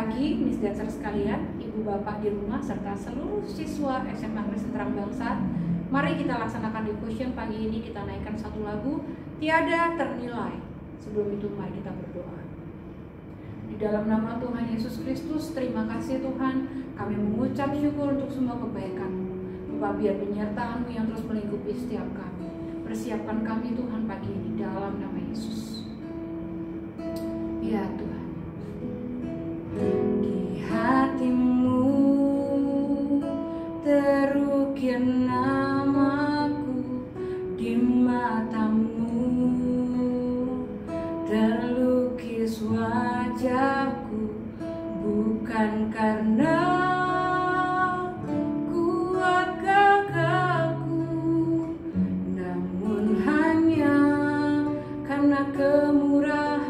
pagi, Miss Dancer sekalian, Ibu Bapak di rumah, serta seluruh siswa SMA Kristen Terang Bangsa. Mari kita laksanakan devotion pagi ini. Kita naikkan satu lagu, Tiada Ternilai. Sebelum itu mari kita berdoa. Di dalam nama Tuhan Yesus Kristus, terima kasih Tuhan, kami mengucap syukur untuk semua kebaikan-Mu. Bapa, biar penyertaan-Mu yang terus melingkupi setiap kami. Persiapkan kami Tuhan pagi ini dalam nama Yesus. Ya Tuhan. Di hatimu terukir namaku, di matamu terlukis wajahku, bukan karena kuat gagahku, namun hanya karena kemurahan.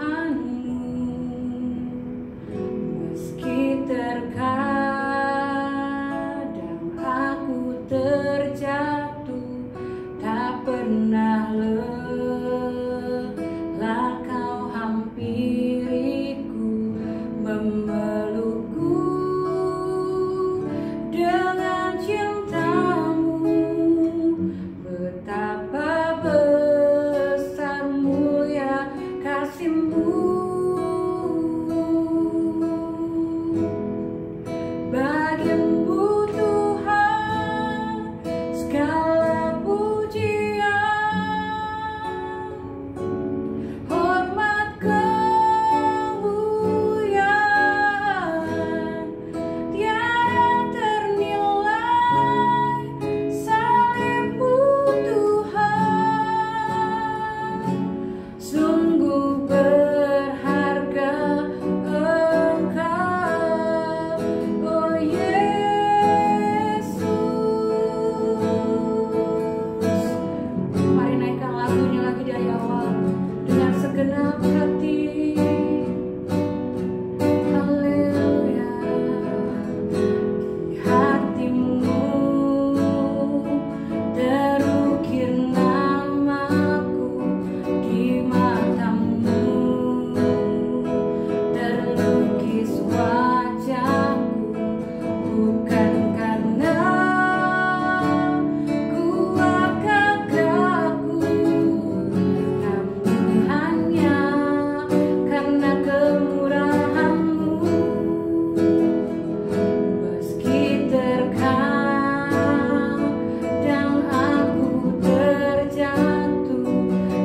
Terkadang aku terjatuh, tak pernah lelah Kau hampiriku, memelukku dengan cinta-Mu. Betapa besar mulia kasih-Mu. Bagimu Tuhan segala pujian, hormat kemuliaan, tiada ternilai. Salib-Mu Tuhan, sungguh berharga Engkau. Segenap hati, haleluya. Di hatimu terukir namaku, di matamu terlukis wajahku, bukan karena kuat gagahku, karena kemurahan-Mu. Meski terkadang aku terjatuh,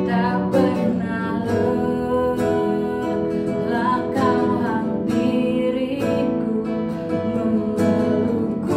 tak pernah lelah Kau hampiriku, memelukku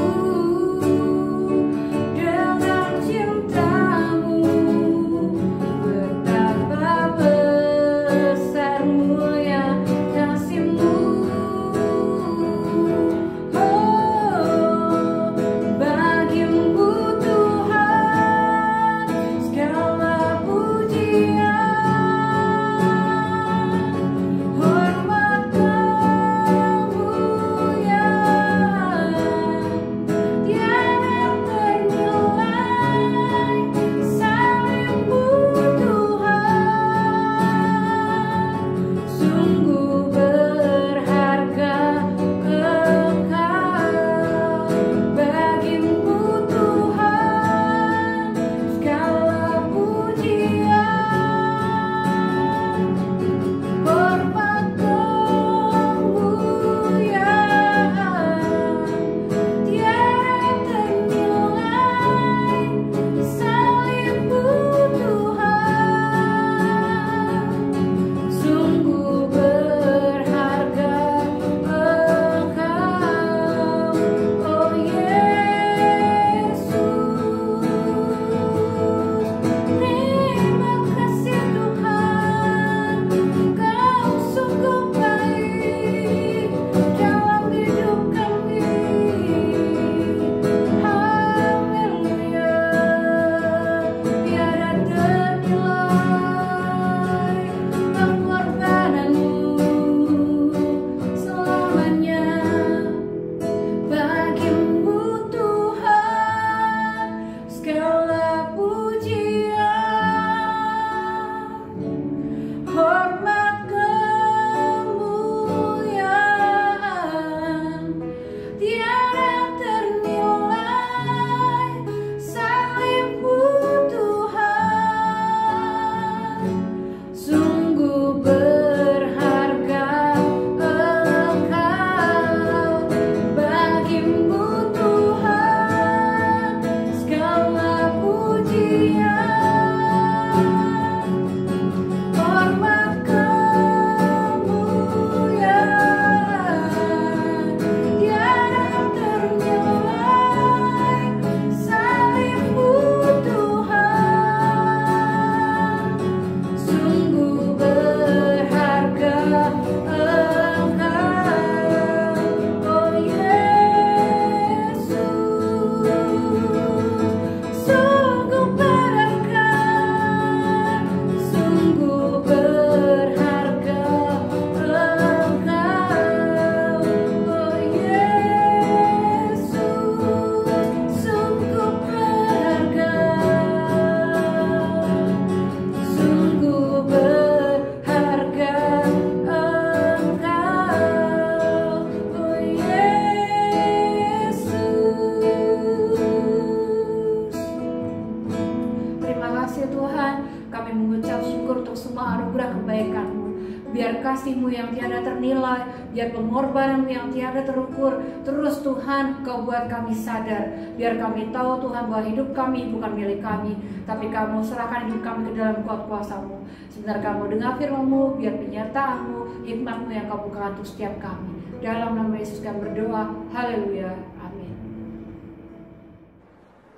kebaikan-Mu, biar kasih-Mu yang tiada ternilai, biar pengorbanan-Mu yang tiada terukur. Terus Tuhan, Kau buat kami sadar, biar kami tahu Tuhan bahwa hidup kami bukan milik kami, tapi Kamu serahkan hidup kami ke dalam kuasa-Mu. Sebentar Kamu dengar firman-Mu, biar penyertaan-Mu, hikmat-Mu yang Kau bukakan untuk setiap kami. Dalam nama Yesus kami berdoa, haleluya, amin.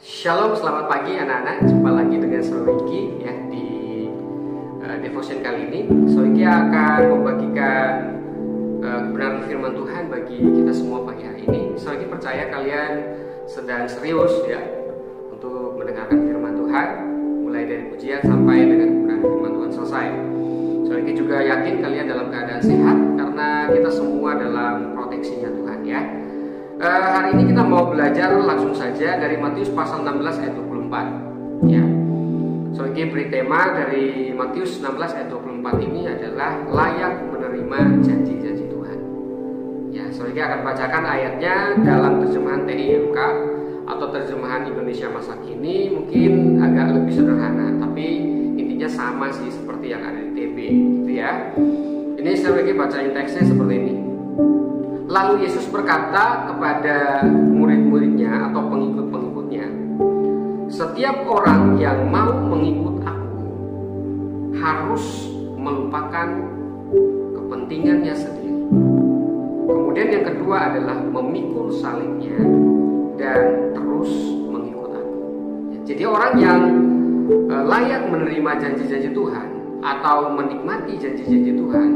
Shalom, selamat pagi anak-anak. Jumpa lagi dengan Soiki ya di devotion kali ini. Soiki akan membagikan kebenaran firman Tuhan bagi kita semua pagi hari ini. Soiki percaya kalian sedang serius ya untuk mendengarkan firman Tuhan, mulai dari pujian sampai dengan kebenaran firman Tuhan selesai. Soiki juga yakin kalian dalam keadaan sehat karena kita semua dalam proteksinya Tuhan ya. Hari ini kita mau belajar langsung saja dari Matius pasal 16 ayat 24 ya. Soalnya beri tema dari Matius 16 ayat 24 ini adalah layak menerima janji-janji Tuhan ya. Soalnya akan bacakan ayatnya dalam terjemahan TIMK atau terjemahan Indonesia masa kini, mungkin agak lebih sederhana, tapi intinya sama sih seperti yang ada di TB gitu ya. Ini Soalnya bacain teksnya seperti ini. Lalu Yesus berkata kepada murid-muridnya atau pengikut-pengikutnya, setiap orang yang mau mengikut aku harus melupakan kepentingannya sendiri. Kemudian yang kedua adalah memikul salibnya dan terus mengikut aku. Jadi orang yang layak menerima janji-janji Tuhan atau menikmati janji-janji Tuhan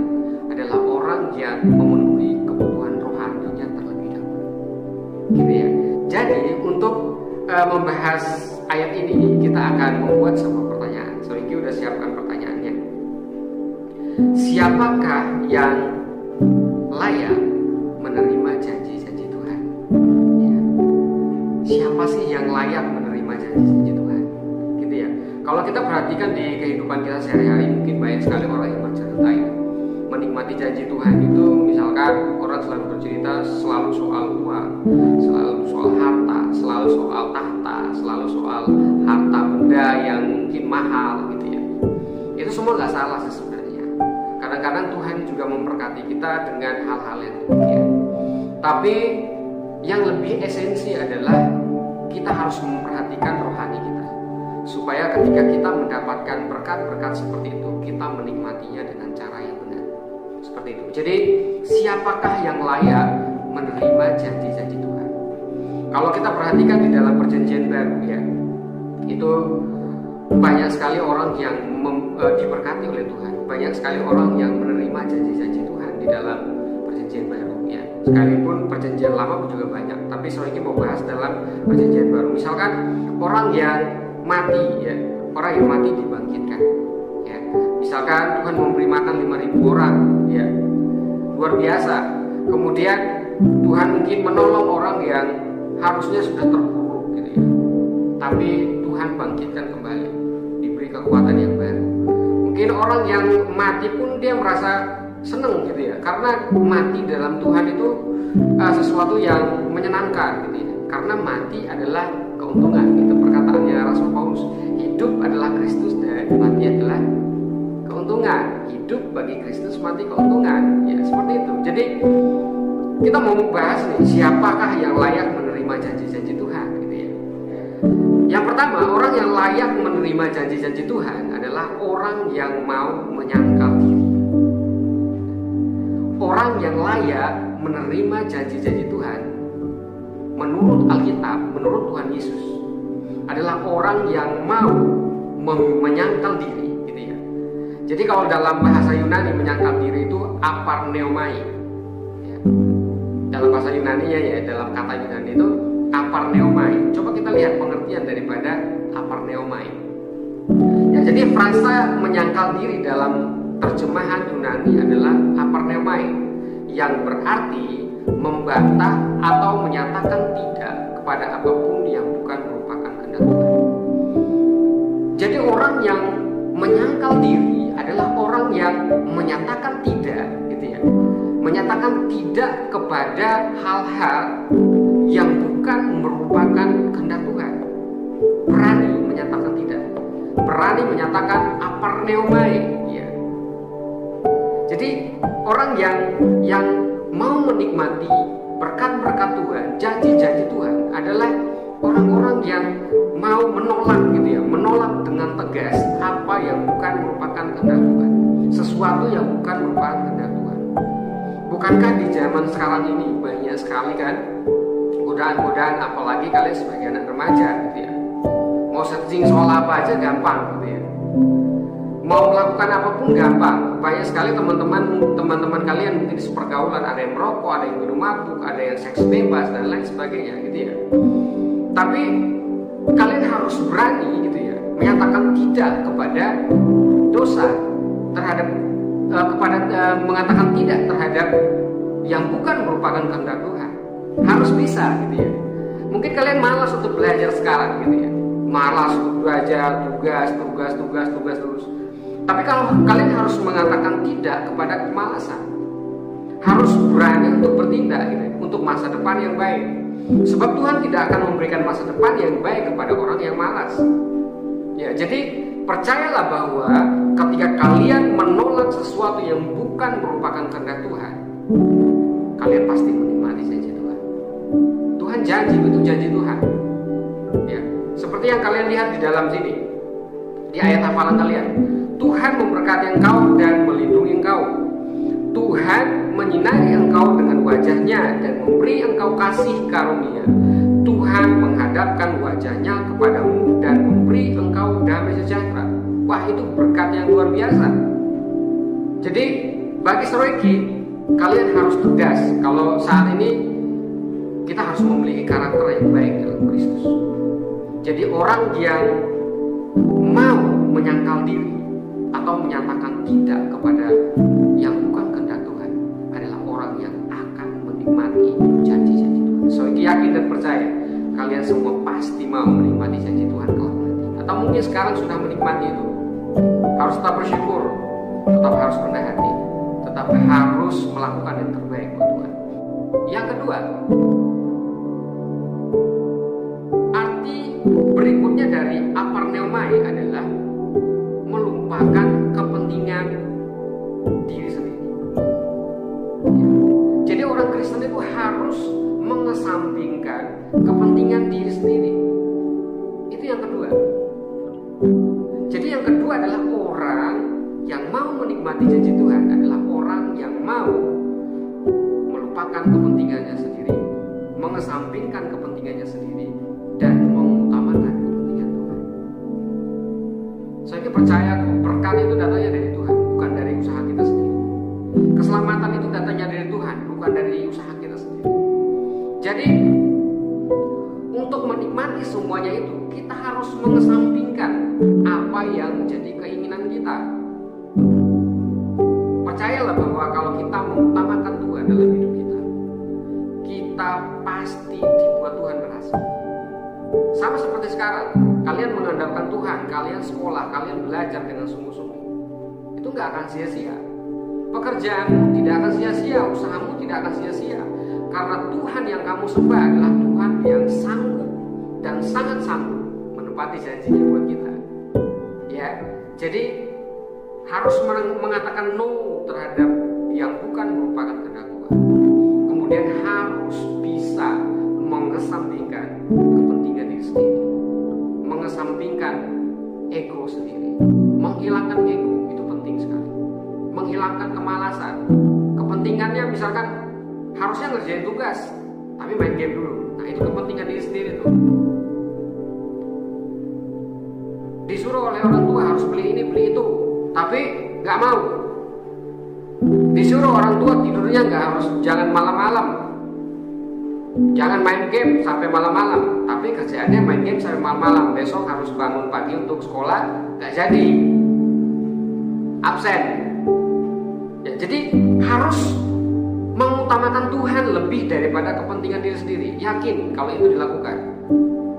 adalah orang yang memenuhi kebutuhan rohaninya terlebih dahulu. Gitu ya. Jadi untuk membahas ayat ini kita akan membuat sebuah pertanyaan. Soalnya udah siapkan pertanyaannya. Siapakah yang layak menerima janji-janji Tuhan? Ya. Siapa sih yang layak menerima janji-janji Tuhan? Gitu ya. Kalau kita perhatikan di kehidupan kita sehari-hari, mungkin banyak sekali orang yang bercerita ya, menikmati janji Tuhan itu, misalkan orang selalu bercerita selalu soal uang, selalu soal harta, selalu soal tahta, selalu soal harta benda yang mungkin mahal gitu ya. Itu semua nggak salah sih sebenarnya. Kadang-kadang Tuhan juga memberkati kita dengan hal-hal yang demikian. Tapi yang lebih esensi adalah kita harus memperhatikan rohani kita, supaya ketika kita mendapatkan berkat-berkat seperti itu, kita menikmatinya dengan cara yang benar. Seperti itu. Jadi siapakah yang layak menerima janji-janji Tuhan? Kalau kita perhatikan di dalam perjanjian baru ya, itu banyak sekali orang yang diberkati oleh Tuhan. Banyak sekali orang yang menerima janji-janji Tuhan di dalam perjanjian baru ya. Sekalipun perjanjian lama juga banyak, tapi saya ingin membahas dalam perjanjian baru. Misalkan orang yang mati ya, orang yang mati dibangkitkan. Misalkan Tuhan memberi makan 5.000 orang ya, luar biasa. Kemudian Tuhan mungkin menolong orang yang harusnya sudah terpuruk gitu ya, tapi Tuhan bangkitkan kembali, diberi kekuatan yang baru. Mungkin orang yang mati pun dia merasa senang gitu ya, karena mati dalam Tuhan itu sesuatu yang menyenangkan gitu ya, karena mati adalah keuntungan. Itu perkataannya Rasul Paulus, hidup adalah Kristus dan mati adalah keuntungan. Hidup bagi Kristus, mati keuntungan ya, seperti itu. Jadi kita mau membahas nih, siapakah yang layak menerima janji-janji Tuhan gitu ya. Yang pertama, orang yang layak menerima janji-janji Tuhan adalah orang yang mau menyangkal diri. Orang yang layak menerima janji-janji Tuhan menurut Alkitab, menurut Tuhan Yesus, adalah orang yang mau menyangkal diri. Jadi kalau dalam bahasa Yunani menyangkal diri itu aparneomai ya. Dalam bahasa Yunani ya, dalam kata Yunani itu aparneomai. Coba kita lihat pengertian daripada aparneomai ya. Jadi frasa menyangkal diri dalam terjemahan Yunani adalah aparneomai, yang berarti membantah atau menyatakan tidak kepada apapun yang bukan merupakan kehendak Tuhan. Jadi orang yang menyangkal diri adalah orang yang menyatakan tidak gitu ya, menyatakan tidak kepada hal-hal yang bukan merupakan kehendak Tuhan. Berani menyatakan tidak, berani menyatakan aparneomai ya. Jadi orang yang mau menikmati berkat-berkat Tuhan, janji-janji Tuhan adalah orang-orang yang mau menolak gitu ya, menolak dengan tegas apa yang bukan merupakan kehendak Tuhan, sesuatu yang bukan merupakan kehendak Tuhan. Bukankah di zaman sekarang ini banyak sekali kan godaan-godaan, apalagi kalian sebagai anak remaja gitu ya, mau searching soal apa aja gampang gitu ya, mau melakukan apapun gampang. Banyak sekali teman-teman kalian mungkin di sepergaulan, ada yang merokok, ada yang minum mabuk, ada yang seks bebas dan lain sebagainya gitu ya. Tapi kalian harus berani gitu ya, menyatakan tidak kepada dosa, terhadap mengatakan tidak terhadap yang bukan merupakan kehendak Tuhan. Harus bisa gitu ya. Mungkin kalian malas untuk belajar sekarang gitu ya, malas untuk belajar, tugas terus. Tapi kalau kalian harus mengatakan tidak kepada kemalasan, harus berani untuk bertindak gitu ya, untuk masa depan yang baik. Sebab Tuhan tidak akan memberikan masa depan yang baik kepada orang yang malas. Ya, jadi percayalah bahwa ketika kalian menolak sesuatu yang bukan merupakan kehendak Tuhan, kalian pasti menikmati janji Tuhan. Tuhan janji, itu janji Tuhan. Ya, seperti yang kalian lihat di dalam sini, di ayat hafalan kalian, Tuhan memberkati engkau dan melindungi engkau. Tuhan menyinari engkau dengan wajahnya dan memberi engkau kasih karunia. Tuhan menghadapkan wajahnya kepadamu dan memberi engkau damai sejahtera. Wah, itu berkat yang luar biasa. Jadi bagi Seroiki, kalian harus tegas kalau saat ini kita harus memiliki karakter yang baik dalam Kristus. Jadi orang yang mau menyangkal diri atau menyatakan tidak kepada yang bukan kehendak Tuhan adalah orang yang akan menikmati janji-janji Tuhan. Seroiki yakin dan percaya kalian semua pasti mau menikmati janji Tuhan kelak nanti. Atau mungkin sekarang sudah menikmati itu. Harus tetap bersyukur, tetap harus rendah hati, tetap harus melakukan yang terbaik buat Tuhan. Yang kedua, arti berikutnya dari aparneomai adalah melupakan kepentingan diri sendiri. Jadi orang Kristen itu harus mengesampingkan kepentingan diri sendiri. Itu yang kedua. Jadi yang kedua adalah orang yang mau menikmati janji Tuhan adalah orang yang mau melupakan kepentingannya sendiri, mengesampingkan kepentingannya sendiri, dan mengutamakan kepentingan Tuhan. Saya percaya berkat itu datanya dari Tuhan, bukan dari usaha kita sendiri. Keselamatan itu datanya dari Tuhan, bukan dari usaha kita sendiri. Jadi untuk menikmati semuanya itu, kita harus mengesampingkan apa yang menjadi keinginan kita. Percayalah bahwa kalau kita mengutamakan Tuhan dalam hidup kita, kita pasti dibuat Tuhan berhasil. Sama seperti sekarang, kalian mengandalkan Tuhan, kalian sekolah, kalian belajar dengan sungguh-sungguh, itu gak akan sia-sia. Pekerjaanmu tidak akan sia-sia, usahamu tidak akan sia-sia. Karena Tuhan yang kamu sembah adalah Tuhan yang sanggup dan sangat sanggup menepati janjinya buat kita. Ya, jadi harus mengatakan no terhadap yang bukan merupakan kehendak Tuhan. Kemudian harus bisa mengesampingkan kepentingan diri sendiri, mengesampingkan ego sendiri, menghilangkan ego itu penting sekali, menghilangkan kemalasan. Kepentingannya misalkan harusnya ngerjain tugas, tapi main game dulu. Nah, itu kepentingan diri sendiri tuh. Disuruh oleh orang tua harus beli ini, beli itu, tapi nggak mau. Disuruh orang tua tidurnya nggak harus, jangan malam-malam, jangan main game sampai malam-malam, tapi kerjaannya main game sampai malam-malam. Besok harus bangun pagi untuk sekolah, nggak jadi, absen. Ya, jadi harus mengutamakan Tuhan lebih daripada kepentingan diri sendiri. Yakin kalau itu dilakukan,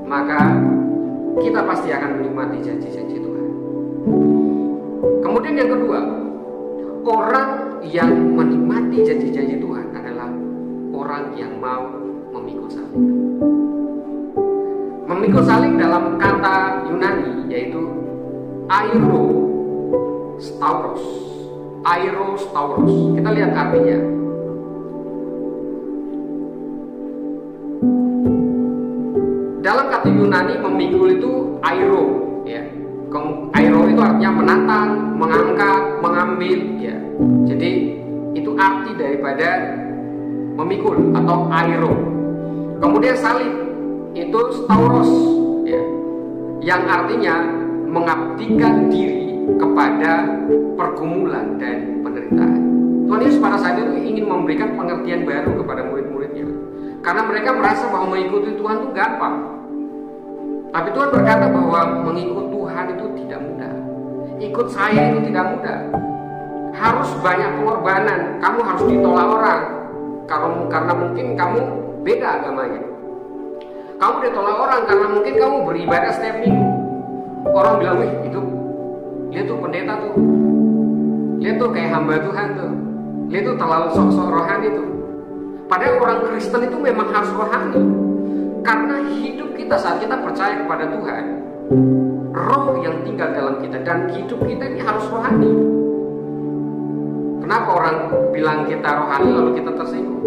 maka kita pasti akan menikmati janji-janji Tuhan. Kemudian yang kedua, orang yang menikmati janji-janji Tuhan adalah orang yang mau memikul salib. Memikul salib dalam kata Yunani yaitu airo stauros. Aerostaurus. Kita lihat artinya. Dalam kata Yunani, memikul itu aero, ya. Aero itu artinya menantang, mengangkat, mengambil, ya. Jadi itu arti daripada memikul atau aero. Kemudian salib itu stauros, ya, yang artinya mengabdikan diri kepada pergumulan dan penderitaan. Tuhan Yesus pada saat itu ingin memberikan pengertian baru kepada murid-muridnya, karena mereka merasa bahwa mengikuti Tuhan itu gampang. Tapi Tuhan berkata bahwa mengikut Tuhan itu tidak mudah. Ikut saya itu tidak mudah. Harus banyak pengorbanan. Kamu harus ditolak orang karena mungkin kamu beda agamanya. Kamu ditolak orang karena mungkin kamu beribadah setiap minggu. Orang bilang, wih itu, lihat tuh pendeta tuh, lihat tuh kayak hamba Tuhan tuh, lihat tuh terlalu sok-sok rohani tuh. Padahal orang Kristen itu memang harus rohani, karena hidup kita saat kita percaya kepada Tuhan, roh yang tinggal dalam kita, dan hidup kita ini harus rohani. Kenapa orang bilang kita rohani lalu kita tersinggung?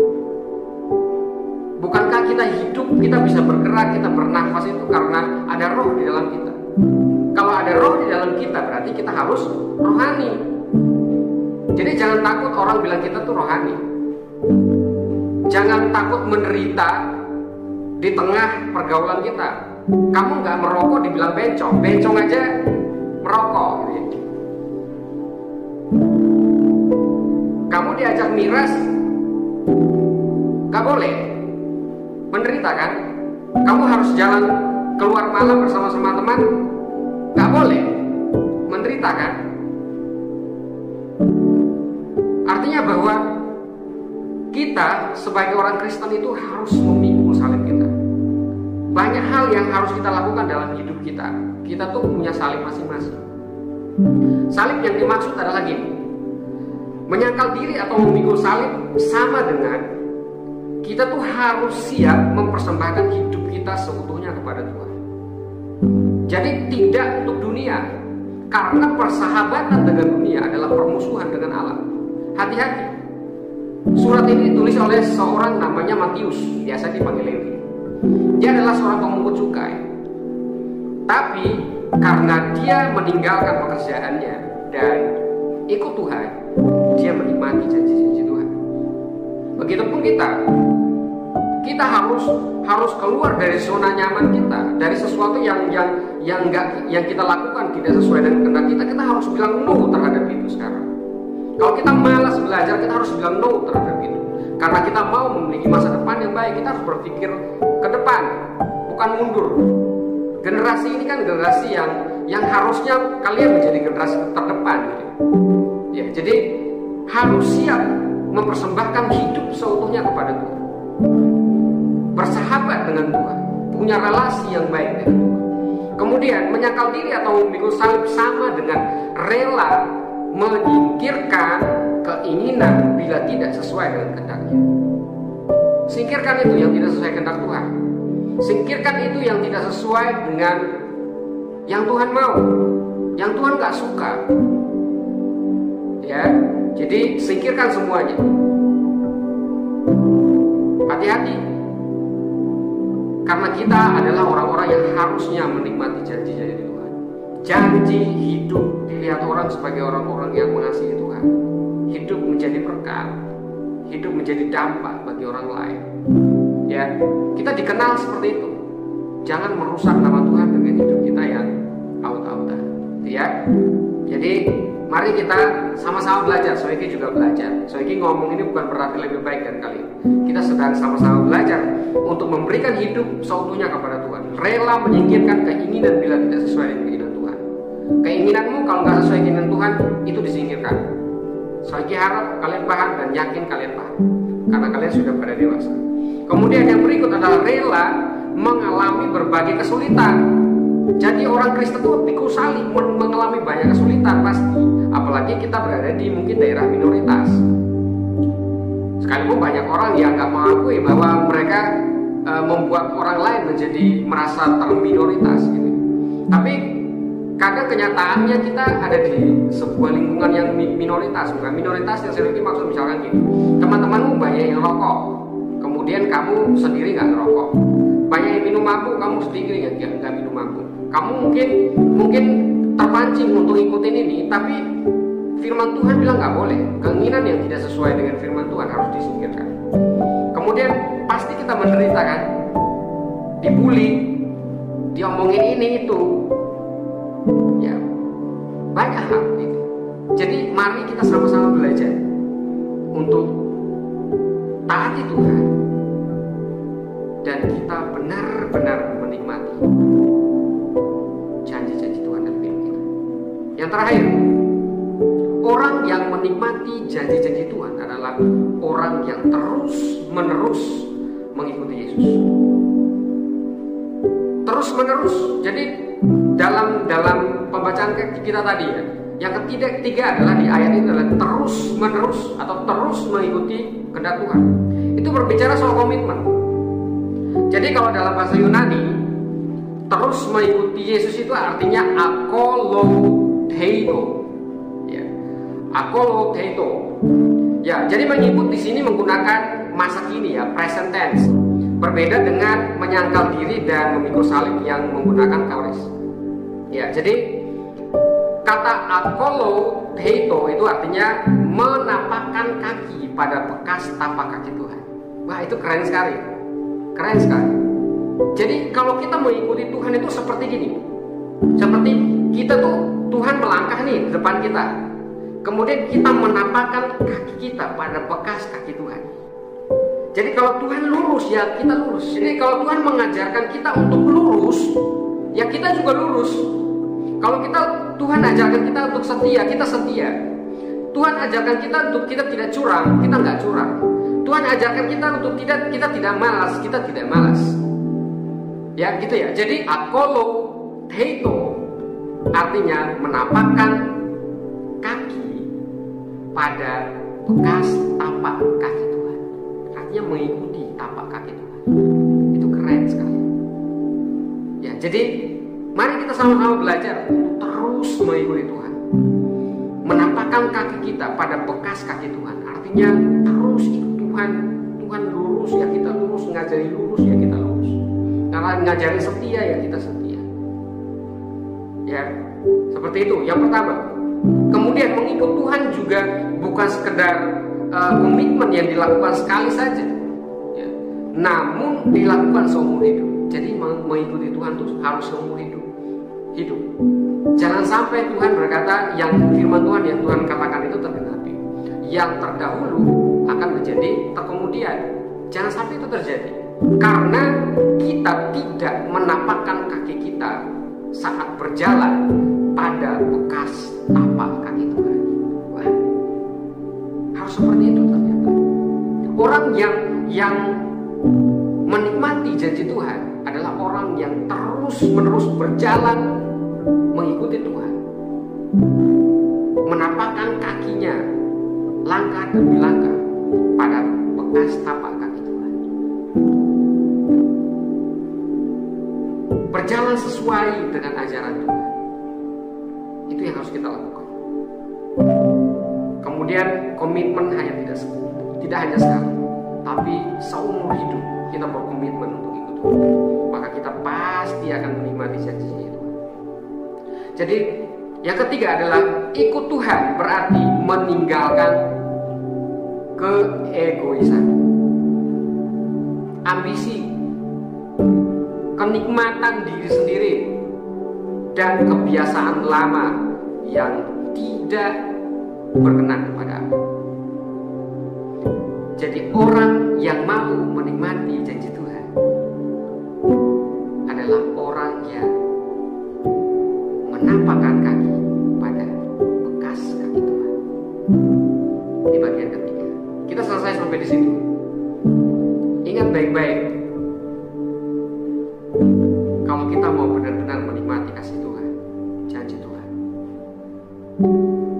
Bukankah kita hidup, kita bisa bergerak, kita bernafas itu karena ada roh di dalam kita? Kalau ada roh di dalam kita, berarti kita harus rohani. Jadi jangan takut orang bilang kita tuh rohani. Jangan takut menderita di tengah pergaulan kita. Kamu nggak merokok dibilang bencong, bencong aja merokok. Kamu diajak miras, nggak boleh. Menderita kan? Kamu harus jalan keluar malam bersama-sama teman, nggak boleh. Menderita kan? Artinya bahwa kita sebagai orang Kristen itu harus memikul salib kita. Banyak hal yang harus kita lakukan dalam hidup kita. Kita tuh punya salib masing-masing. Salib yang dimaksud adalah gini: menyangkal diri atau memikul salib sama dengan kita tuh harus siap mempersembahkan hidup kita seutuhnya kepada Tuhan. Jadi tidak untuk dunia, karena persahabatan dengan dunia adalah permusuhan dengan Allah. Hati-hati. Surat ini ditulis oleh seorang namanya Matius, biasa dipanggil Lewi. Dia adalah seorang pemungut cukai. Tapi karena dia meninggalkan pekerjaannya dan ikut Tuhan, dia menikmati janji-janji Tuhan. Begitupun kita harus keluar dari zona nyaman kita, dari sesuatu yang kita lakukan tidak sesuai dengan kehendak kita. Kita harus bilang no terhadap itu sekarang. Kalau kita malas belajar, kita harus bilang no terhadap itu. Karena kita mau memiliki masa depan yang baik, kita harus berpikir ke depan, bukan mundur. Generasi ini kan generasi yang harusnya kalian menjadi generasi terdepan, gitu. Ya, jadi harus siap mempersembahkan hidup seutuhnya kepada Tuhan, bersahabat dengan Tuhan, punya relasi yang baik dengan Tuhan. Kemudian menyangkal diri atau memikul salib sama dengan rela menyingkirkan keinginan bila tidak sesuai dengan kehendaknya. Singkirkan itu yang tidak sesuai kehendak Tuhan. Singkirkan itu yang tidak sesuai dengan yang Tuhan mau, yang Tuhan gak suka. Ya, jadi singkirkan semuanya. Hati-hati, karena kita adalah orang-orang yang harusnya menikmati janji-janji Tuhan. Janji hidup dilihat orang sebagai orang-orang yang mengasihi Tuhan. Hidup menjadi berkat, hidup menjadi dampak bagi orang lain. Ya, kita dikenal seperti itu. Jangan merusak nama Tuhan dengan hidup kita yang aut-autan. Ya, jadi mari kita sama-sama belajar. Soiki juga belajar. Soiki ngomong ini bukan berarti lebih baik dari kalian. Kita sedang sama-sama belajar untuk memberikan hidup seutuhnya kepada Tuhan. Rela menyingkirkan keinginan bila tidak sesuai dengan keinginan Tuhan. Keinginanmu kalau nggak sesuai keinginan Tuhan, itu disingkirkan. Soiki harap kalian paham dan yakin kalian paham, karena kalian sudah pada dewasa. Kemudian yang berikut adalah rela mengalami berbagai kesulitan. Jadi orang Kristen itu pikul salib, mengalami banyak kesulitan pasti. Apalagi kita berada di mungkin daerah minoritas. Sekalipun banyak orang yang nggak mengakui bahwa mereka membuat orang lain menjadi merasa terminoritas gitu. Tapi Kadang kenyataannya kita ada di sebuah lingkungan yang minoritas, bukan minoritas yang saya maksud misalkan gini, teman-temanmu banyak yang rokok, kemudian kamu sendiri nggak ngerokok. Banyak yang minum mabuk, kamu sendiri nggak minum mabuk. Kamu mungkin terpancing untuk ikutin ini, tapi firman Tuhan bilang nggak boleh. Keinginan yang tidak sesuai dengan firman Tuhan harus disingkirkan. Kemudian pasti kita menderita kan, dibully, diomongin ini itu, ya banyak hal gitu. Jadi mari kita sama-sama belajar untuk taati Tuhan dan kita benar-benar menikmati janji-janji Tuhan dan firman kita. Yang terakhir, orang yang menikmati janji-janji Tuhan adalah orang yang terus-menerus mengikuti Yesus. Terus-menerus. Jadi dalam pembacaan kita tadi ya, yang ketiga adalah di ayat ini adalah terus-menerus atau terus mengikuti kehendak Tuhan. Itu berbicara soal komitmen. Jadi kalau dalam bahasa Yunani, terus mengikuti Yesus itu artinya akolotheito. Ya. Akolotheito. Ya, jadi mengikut di sini menggunakan masa kini ya, present tense. Berbeda dengan menyangkal diri dan memikul salib yang menggunakan aorist. Ya, jadi kata akolotheito itu artinya menapakkan kaki pada bekas tapak kaki Tuhan. Wah, itu keren sekali. Keren sekali. Jadi kalau kita mengikuti Tuhan itu seperti gini. Seperti kita tuh Tuhan melangkah nih di depan kita. Kemudian kita menapakkan kaki kita pada bekas kaki Tuhan. Jadi kalau Tuhan lurus ya kita lurus. Jadi kalau Tuhan mengajarkan kita untuk lurus, ya kita juga lurus. Kalau Tuhan ajarkan kita untuk setia, kita setia. Tuhan ajarkan kita untuk kita tidak curang, kita nggak curang. Tuhan ajarkan kita untuk kita tidak malas, kita tidak malas. Ya gitu ya. Jadi akolotheito artinya menapakkan kaki pada bekas tapak kaki Tuhan. Artinya mengikuti tapak kaki Tuhan. Itu keren sekali. Ya, jadi mari kita sama-sama belajar untuk terus mengikuti Tuhan. Menapakkan kaki kita pada bekas kaki Tuhan. Artinya terus ikut Tuhan. Tuhan lurus ya kita lurus, ngajari lurus ya kita lurus. Karena ngajari setia ya kita setia. Ya, seperti itu. Yang pertama. Kemudian mengikut Tuhan juga bukan sekedar komitmen yang dilakukan sekali saja, ya. Namun dilakukan seumur hidup. Jadi mengikuti Tuhan itu harus seumur hidup. Jangan sampai Tuhan berkata yang firman Tuhan yang Tuhan katakan itu tergenapi. Yang terdahulu akan menjadi terkemudian. Jangan sampai itu terjadi. Karena kita tidak menapakkan kaki kita saat berjalan pada bekas tapak kaki Tuhan. Wah, harus seperti itu ternyata. Orang yang menikmati janji Tuhan adalah orang yang terus-menerus berjalan mengikuti Tuhan, menapakkan kakinya langkah demi langkah pada bekas tapak kaki Tuhan, berjalan sesuai dengan ajaran Tuhan. Itu yang harus kita lakukan. Kemudian komitmen tidak hanya sekali, tapi seumur hidup kita berkomitmen untuk ikut Tuhan. Maka kita pasti akan menikmati janji-janji Tuhan. Jadi yang ketiga adalah ikut Tuhan berarti meninggalkan keegoisan, ambisi, kenikmatan diri sendiri, dan kebiasaan lama yang tidak berkenan kepada Allah. Jadi orang yang mau menikmati janji Tuhan adalah orang yang menapakkan kaki pada bekas kaki Tuhan. Di bagian ketiga. Kita selesai sampai di situ. Ingat baik-baik. Kalau kita mau benar-benar menikmati kasih Tuhan, janji Tuhan,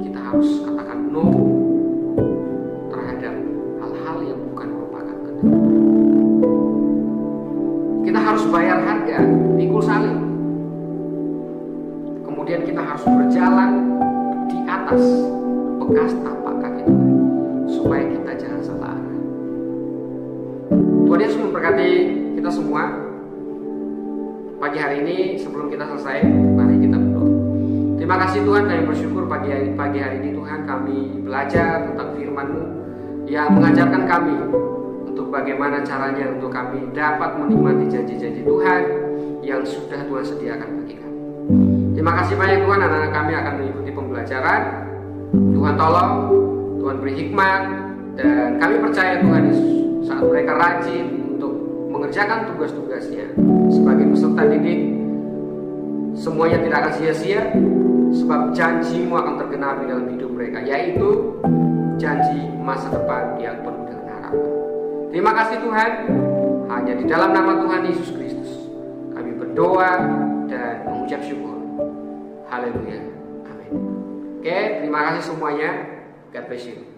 kita harus katakan no terhadap hal-hal yang bukan merupakan kehendak. Kita harus bayar harga, pikul salib. kemudian kita harus berjalan di atas bekas tapak kaki Tuhan, supaya kita jangan salah arah. Tuhan Yesus memberkati kita semua. Pagi hari ini sebelum kita selesai, mari kita berdoa. Terima kasih Tuhan, kami bersyukur pagi hari ini Tuhan kami belajar tentang firman-Mu yang mengajarkan kami untuk bagaimana caranya untuk kami dapat menikmati janji-janji Tuhan yang sudah Tuhan sediakan bagi kami. Terima kasih banyak Tuhan, anak-anak kami akan mengikuti pembelajaran. Tuhan tolong, Tuhan beri hikmat, dan kami percaya Tuhan Yesus saat mereka rajin untuk mengerjakan tugas-tugasnya sebagai peserta didik, semuanya tidak akan sia-sia, sebab janji-Mu akan tergenapi dalam hidup mereka, yaitu janji masa depan yang penuh dengan harapan. Terima kasih Tuhan, hanya di dalam nama Tuhan Yesus Kristus kami berdoa dan mengucap syukur. Haleluya. Amin. Oke, terima kasih semuanya. God bless you.